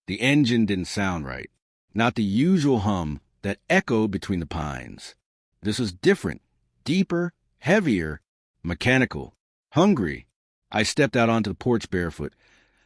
The engine didn't sound right. Not the usual hum that echoed between the pines. This was different, deeper, heavier, mechanical, hungry. I stepped out onto the porch barefoot,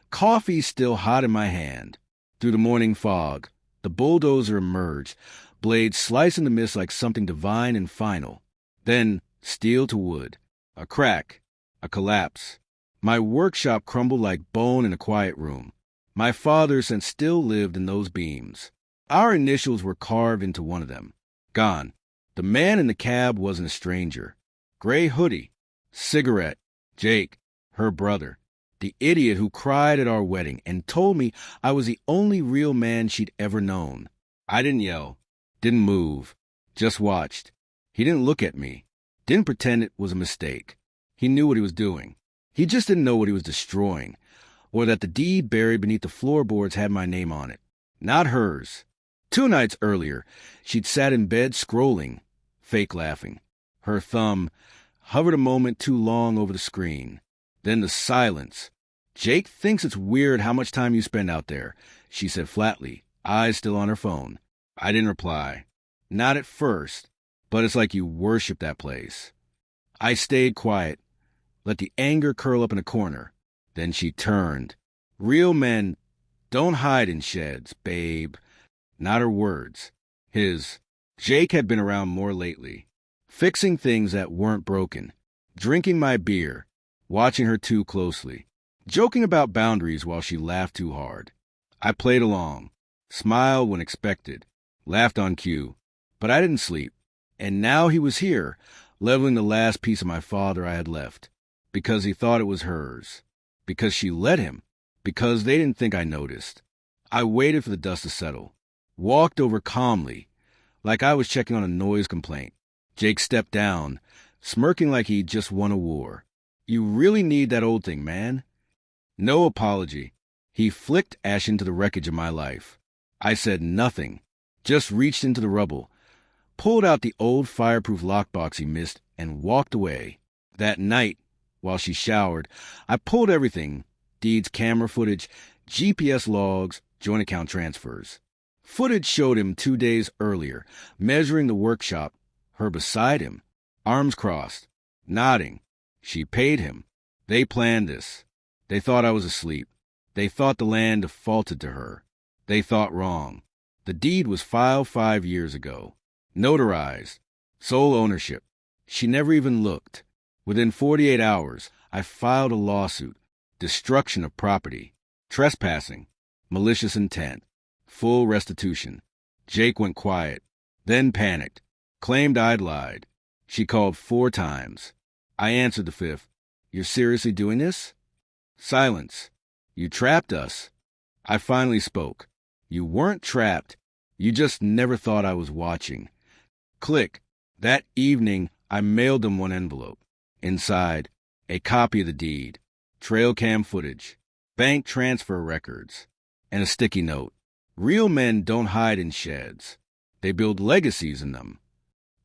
coffee still hot in my hand. Through the morning fog, the bulldozer emerged, blades slicing the mist like something divine and final. Then, steel to wood, a crack, a collapse. My workshop crumbled like bone in a quiet room. My father's and still lived in those beams. Our initials were carved into one of them. Gone. The man in the cab wasn't a stranger. Gray hoodie, cigarette, Jake, her brother. The idiot who cried at our wedding and told me I was the only real man she'd ever known. I didn't yell, didn't move, just watched. He didn't look at me, didn't pretend it was a mistake. He knew what he was doing. He just didn't know what he was destroying, or that the deed buried beneath the floorboards had my name on it. Not hers. 2 nights earlier, she'd sat in bed scrolling, fake laughing. Her thumb hovered a moment too long over the screen. Then the silence. Jake thinks it's weird how much time you spend out there, she said flatly, eyes still on her phone. I didn't reply. Not at first, but it's like you worship that place. I stayed quiet, let the anger curl up in a corner. Then she turned. Real men don't hide in sheds, babe. Not her words. His. Jake had been around more lately, fixing things that weren't broken, drinking my beer, watching her too closely, joking about boundaries while she laughed too hard. I played along, smiled when expected, laughed on cue, but I didn't sleep. And now he was here, leveling the last piece of my father I had left, because he thought it was hers, because she let him, because they didn't think I noticed. I waited for the dust to settle, walked over calmly, like I was checking on a noise complaint. Jake stepped down, smirking like he'd just won a war. You really need that old thing, man. No apology. He flicked ash into the wreckage of my life. I said nothing, just reached into the rubble, pulled out the old fireproof lockbox he missed, and walked away. That night, while she showered, I pulled everything: deeds, camera footage, GPS logs, joint account transfers. Footage showed him 2 days earlier, measuring the workshop, her beside him, arms crossed, nodding. She paid him. They planned this. They thought I was asleep. They thought the land defaulted to her. They thought wrong. The deed was filed 5 years ago. Notarized. Sole ownership. She never even looked. Within 48 hours, I filed a lawsuit. Destruction of property. Trespassing. Malicious intent. Full restitution. Jake went quiet, then panicked. Claimed I'd lied. She called 4 times. I answered the 5th. You're seriously doing this? Silence. You trapped us. I finally spoke. You weren't trapped. You just never thought I was watching. Click. That evening, I mailed them 1 envelope. Inside, a copy of the deed, trail cam footage, bank transfer records, and a sticky note. Real men don't hide in sheds. They build legacies in them.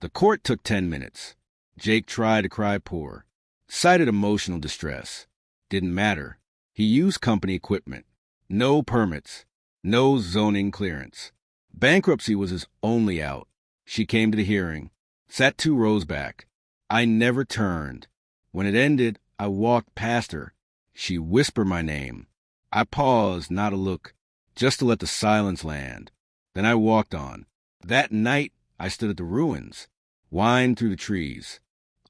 The court took 10 minutes. Jake tried to cry poor, cited emotional distress. Didn't matter. He used company equipment. No permits. No zoning clearance. Bankruptcy was his only out. She came to the hearing, sat 2 rows back. I never turned. When it ended, I walked past her. She whispered my name. I paused, not a look, just to let the silence land. Then I walked on. That night, I stood at the ruins, whined through the trees.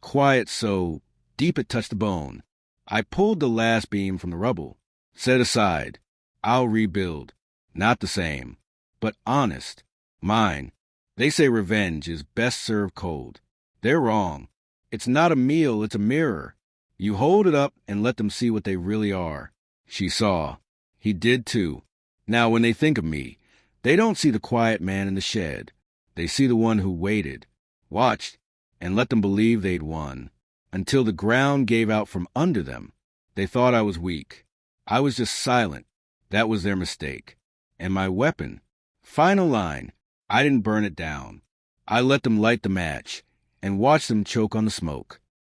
Quiet so deep it touched the bone. I pulled the last beam from the rubble, set aside. I'll rebuild. Not the same, but honest. Mine. They say revenge is best served cold. They're wrong. It's not a meal, it's a mirror. You hold it up and let them see what they really are. She saw. He did too. Now when they think of me, they don't see the quiet man in the shed. They see the one who waited, watched, and let them believe they'd won. Until the ground gave out from under them. They thought I was weak. I was just silent. That was their mistake. And my weapon. Final line. I didn't burn it down. I let them light the match and watched them choke on the smoke.